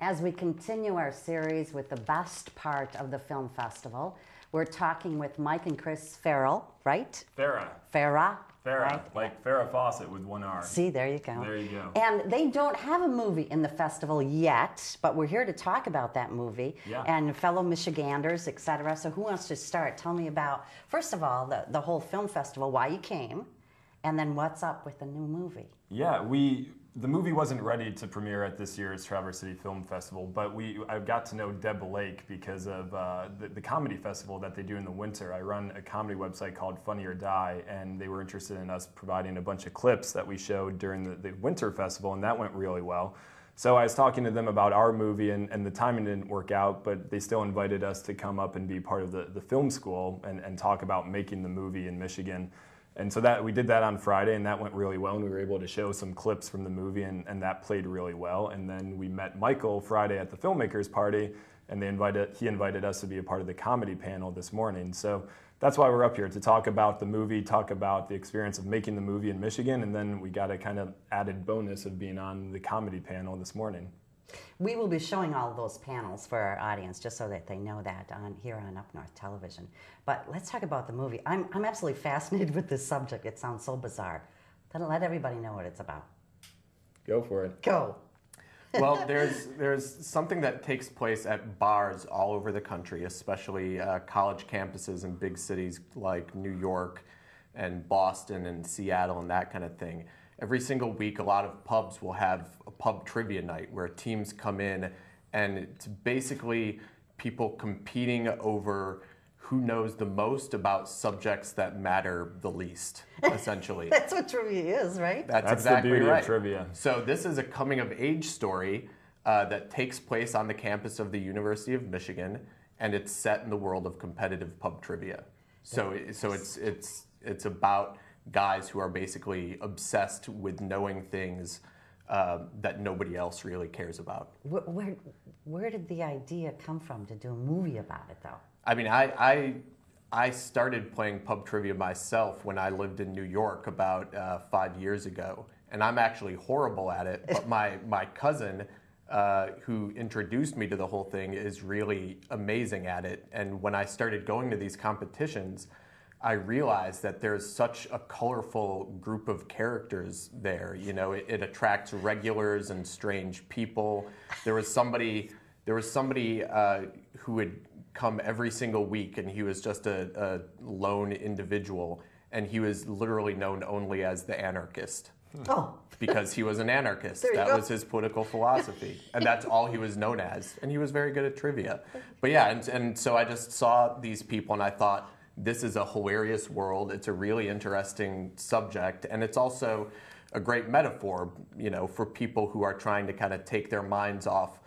As we continue our series with the best part of the film festival, we're talking with Mike and Chris Farrell, right? Farah. Farah. Farah, right? like Farrah Fawcett with one R. See, there you go. There you go. And they don't have a movie in the festival yet, but we're here to talk about that movie and fellow Michiganders, etc. So who wants to start? Tell me about, first of all, the whole film festival, why you came, and then what's up with the new movie. Yeah, the movie wasn't ready to premiere at this year's Traverse City Film Festival, but I got to know Deb Lake because of the comedy festival that they do in the winter. I run a comedy website called Funny or Die, and they were interested in us providing a bunch of clips that we showed during the winter festival, and that went really well. So I was talking to them about our movie, and the timing didn't work out, but they still invited us to come up and be part of the film school and talk about making the movie in Michigan. And so we did that on Friday, and that went really well, and we were able to show some clips from the movie, and that played really well. And then we met Michael Friday at the filmmakers party, and he invited us to be a part of the comedy panel this morning. So that's why we're up here, to talk about the movie, talk about the experience of making the movie in Michigan, and then we got a kind of added bonus of being on the comedy panel this morning. We will be showing all of those panels for our audience, just so that they know that here on UpNorth Television. But let's talk about the movie. I'm absolutely fascinated with this subject. It sounds so bizarre. Then let everybody know what it's about. Go for it. Go. Well, there's something that takes place at bars all over the country, especially college campuses in big cities like New York and Boston and Seattle and that kind of thing. Every single week, a lot of pubs will have a pub trivia night where teams come in, and it's basically people competing over who knows the most about subjects that matter the least, essentially. That's what trivia is, right? That's exactly the beauty right. of trivia. So this is a coming-of-age story that takes place on the campus of the University of Michigan, and it's set in the world of competitive pub trivia. So it's about guys who are basically obsessed with knowing things that nobody else really cares about. Where did the idea come from to do a movie about it, though? I mean, I started playing pub trivia myself when I lived in New York about 5 years ago, and I'm actually horrible at it, but my cousin, who introduced me to the whole thing, is really amazing at it. And when I started going to these competitions, I realized that there's such a colorful group of characters there. You know, it attracts regulars and strange people. There was somebody who would come every single week, and he was just a lone individual, and he was literally known only as the anarchist. Oh. Because he was an anarchist. That was his political philosophy. And that's all he was known as. And he was very good at trivia. But yeah, and so I just saw these people, and I thought, this is a hilarious world. It's a really interesting subject, and it's also a great metaphor, you know, for people who are trying to kind of take their minds off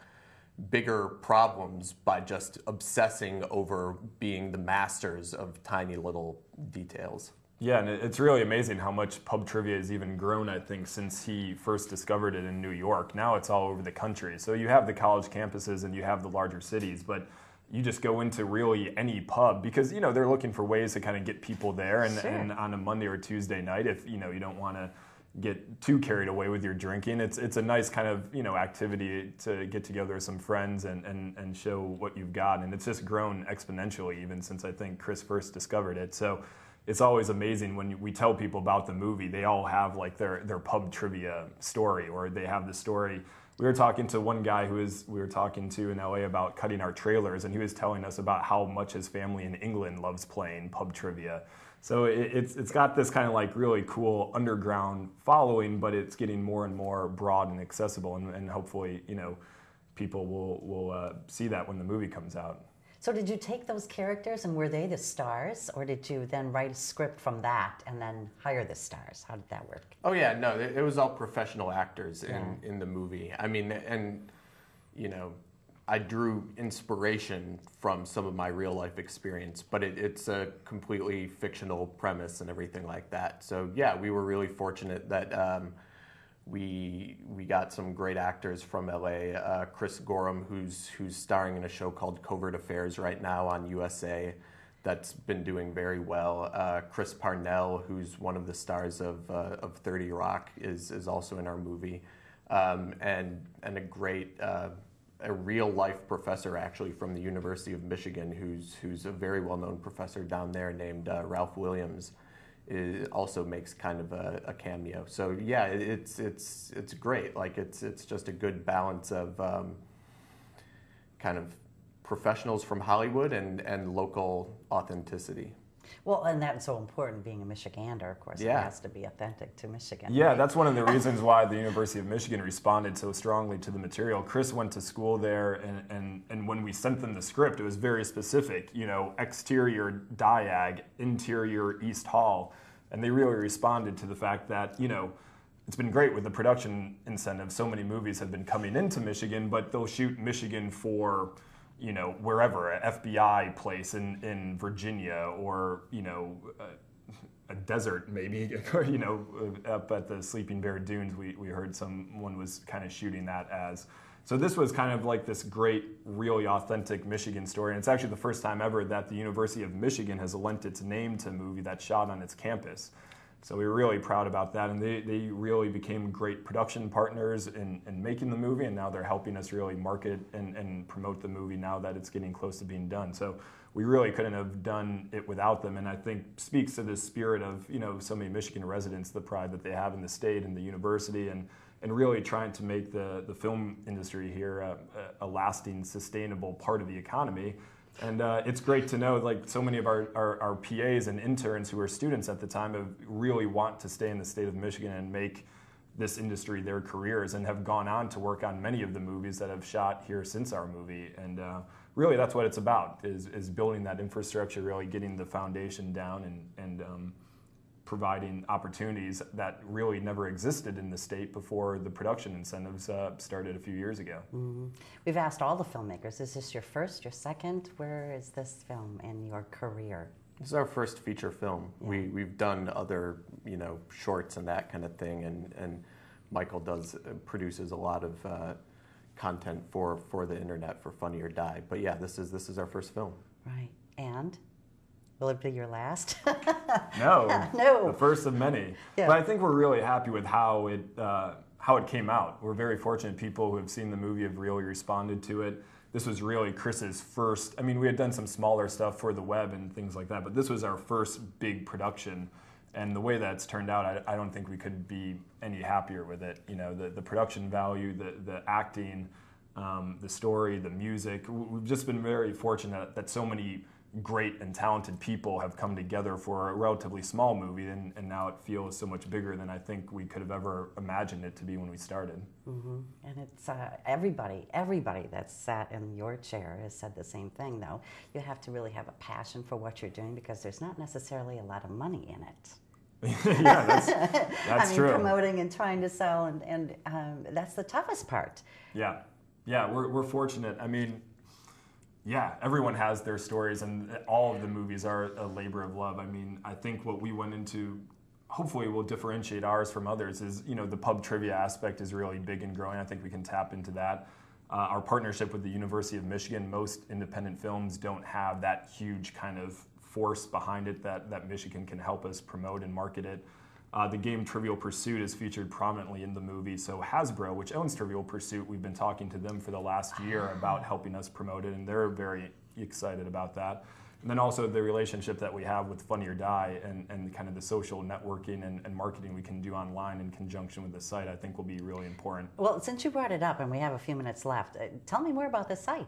bigger problems by just obsessing over being the masters of tiny little details. Yeah, and it's really amazing how much pub trivia has even grown, I think, since he first discovered it in New York. Now it's all over the country. So you have the college campuses and you have the larger cities, but you just go into really any pub because, you know, they're looking for ways to kind of get people there. And on a Monday or Tuesday night, if, you know, you don't want to get too carried away with your drinking, it's a nice kind of, you know, activity to get together with some friends and show what you've got. And it's just grown exponentially even since I think Chris first discovered it. So it's always amazing when we tell people about the movie, they all have like their pub trivia story, or they have the story. We were talking to one guy we were talking to in LA about cutting our trailers, and he was telling us about how much his family in England loves playing pub trivia. So it's got this kind of like really cool underground following, but it's getting more and more broad and accessible, and hopefully, you know, people will see that when the movie comes out. So did you take those characters and were they the stars, or did you then write a script from that and then hire the stars? How did that work? Oh yeah, no, it was all professional actors in the movie. I mean, and you know, I drew inspiration from some of my real life experience, but it's a completely fictional premise and everything like that. So yeah, we were really fortunate that we got some great actors from LA. Chris Gorham, who's starring in a show called Covert Affairs right now on USA, that's been doing very well. Chris Parnell, who's one of the stars of 30 Rock, is also in our movie, and a great a real life professor actually from the University of Michigan, who's a very well known professor down there named Ralph Williams. It also makes kind of a cameo. So yeah, it's great. Like it's just a good balance of kind of professionals from Hollywood and local authenticity. Well, and that's so important being a Michigander, of course. Yeah. It has to be authentic to Michigan. Yeah, right? that's one of the reasons why the University of Michigan responded so strongly to the material. Chris went to school there, and when we sent them the script, it was very specific, you know, exterior diag, interior East Hall, and they really responded to the fact that, you know, it's been great with the production incentive. So many movies have been coming into Michigan, but they'll shoot Michigan for, you know, wherever, a FBI place in Virginia, or, you know, a desert maybe, or, you know, up at the Sleeping Bear Dunes, we heard someone was kind of shooting that as. So this was kind of like this great, really authentic Michigan story. And it's actually the first time ever that the University of Michigan has lent its name to a movie that's shot on its campus. So we were really proud about that, and they really became great production partners in making the movie, and now they're helping us really market and promote the movie now that it's getting close to being done. So we really couldn't have done it without them, and I think speaks to the spirit of, you know, so many Michigan residents, the pride that they have in the state and the university, and really trying to make the film industry here a lasting, sustainable part of the economy. And it's great to know, like, so many of our PAs and interns who were students at the time have really want to stay in the state of Michigan and make this industry their careers, and have gone on to work on many of the movies that have shot here since our movie. And really that's what it's about, is building that infrastructure, really getting the foundation down, and providing opportunities that really never existed in the state before the production incentives started a few years ago. Mm-hmm. We've asked all the filmmakers, is this your first, your second? Where is this film in your career? This is our first feature film. Yeah. We've done other, you know, shorts and that kind of thing, and Michael produces a lot of content for the internet for Funny or Die. But yeah, this is our first film. Right. And will it be your last? No, no. The first of many. Yeah. But I think we're really happy with how it came out. We're very fortunate. People who have seen the movie have really responded to it. This was really Chris's first. I mean, we had done some smaller stuff for the web and things like that, but this was our first big production. And the way that's turned out, I don't think we could be any happier with it. You know, the production value, the acting, the story, the music. We've just been very fortunate that so many great and talented people have come together for a relatively small movie, and now it feels so much bigger than I think we could have ever imagined it to be when we started. Mm-hmm. And it's everybody that's sat in your chair has said the same thing, though. You have to really have a passion for what you're doing, because there's not necessarily a lot of money in it. Yeah, that's I mean, true. Promoting and trying to sell, and that's the toughest part. Yeah, we're fortunate. I mean, yeah, everyone has their stories, and all of the movies are a labor of love. I mean, I think what we went into, hopefully will differentiate ours from others, is, you know, the pub trivia aspect is really big and growing. I think we can tap into that. Our partnership with the University of Michigan, most independent films don't have that huge kind of force behind it that Michigan can help us promote and market it. The game Trivial Pursuit is featured prominently in the movie, so Hasbro, which owns Trivial Pursuit, we've been talking to them for the last year about helping us promote it, and they're very excited about that. And then also the relationship that we have with Funny or Die, and kind of the social networking and marketing we can do online in conjunction with the site, I think will be really important. Well, since you brought it up and we have a few minutes left, tell me more about the site.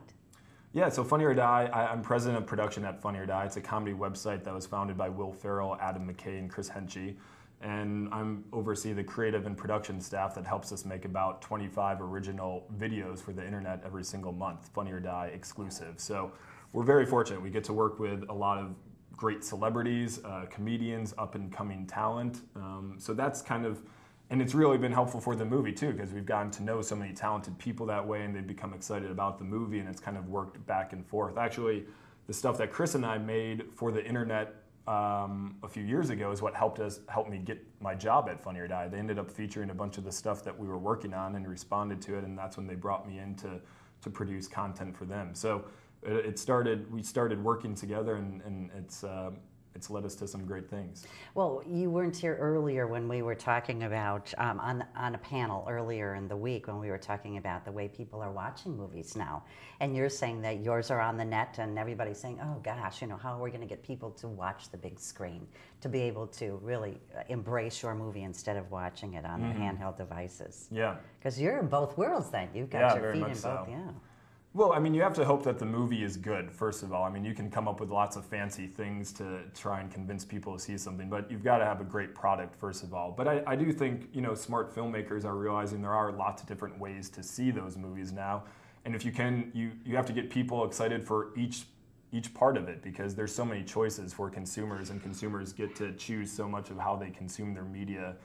Yeah, so Funny or Die, I'm president of production at Funny or Die. It's a comedy website that was founded by Will Ferrell, Adam McKay, and Chris Henchy. And I'm oversee the creative and production staff that helps us make about 25 original videos for the internet every single month, Funny or Die exclusive. So we're very fortunate. We get to work with a lot of great celebrities, comedians, up and coming talent. So that's kind of, and it's really been helpful for the movie too, because we've gotten to know so many talented people that way, and they've become excited about the movie, and it's kind of worked back and forth. Actually, the stuff that Chris and I made for the internet a few years ago is what helped me get my job at Funny or Die. They ended up featuring a bunch of the stuff that we were working on and responded to it, and that's when they brought me in to produce content for them. So we started working together, and it's led us to some great things. Well, you weren't here earlier when we were talking about, on a panel earlier in the week when we were talking about the way people are watching movies now. And you're saying that yours are on the net and everybody's saying, oh gosh, how are we going to get people to watch the big screen, to be able to really embrace your movie instead of watching it on their handheld devices? Yeah. Because you're in both worlds then. You've got your feet in both, so. yeah. Well, I mean, you have to hope that the movie is good, first of all. I mean, you can come up with lots of fancy things to try and convince people to see something, but you've got to have a great product, first of all. But I do think, smart filmmakers are realizing there are lots of different ways to see those movies now. And if you can, you have to get people excited for each part of it, because there's so many choices for consumers, and consumers get to choose so much of how they consume their media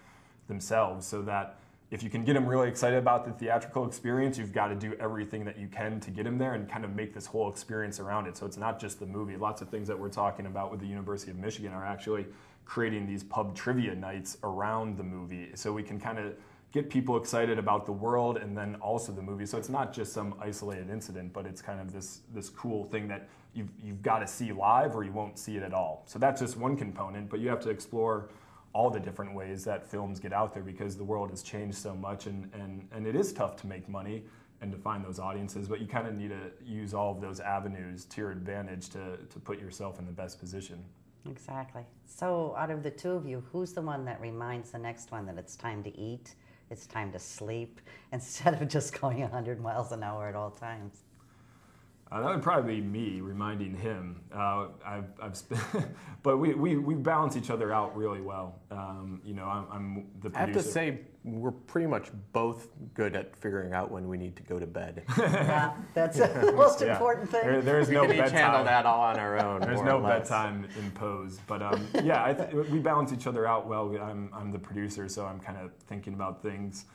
themselves, so that if you can get them really excited about the theatrical experience, you've got to do everything that you can to get them there and kind of make this whole experience around it. So it's not just the movie. Lots of things that we're talking about with the University of Michigan are actually creating these pub trivia nights around the movie. So we can kind of get people excited about the world and then also the movie. So it's not just some isolated incident, but it's kind of this cool thing that you've got to see live or you won't see it at all. So that's just one component, but you have to explore all the different ways that films get out there, because the world has changed so much, and it is tough to make money and to find those audiences, but you kind of need to use all of those avenues to your advantage to put yourself in the best position. Exactly. So out of the two of you, who's the one that reminds the next one that it's time to eat, it's time to sleep, instead of just going 100 miles an hour at all times? That would probably be me reminding him. But we balance each other out really well. I'm the producer. I have to say, we're pretty much both good at figuring out when we need to go to bed. Yeah, that's the most important thing. There is no bedtime. We handle that all on our own. There's no bedtime imposed. But we balance each other out well. I'm the producer, so I'm kind of thinking about things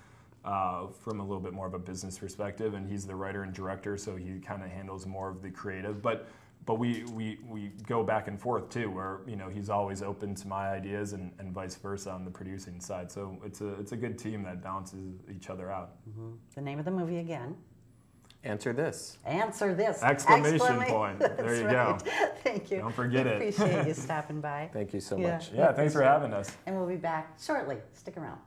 from a little bit more of a business perspective, and he's the writer and director, so he kind of handles more of the creative. But we go back and forth too, where he's always open to my ideas and vice versa on the producing side. So it's a good team that balances each other out. Mm-hmm. The name of the movie again? Answer this. Answer this. Exclamation point. There you go. Thank you. Don't forget it. Appreciate you stopping by. Thank you so much. Yeah, thanks for having us. And we'll be back shortly. Stick around.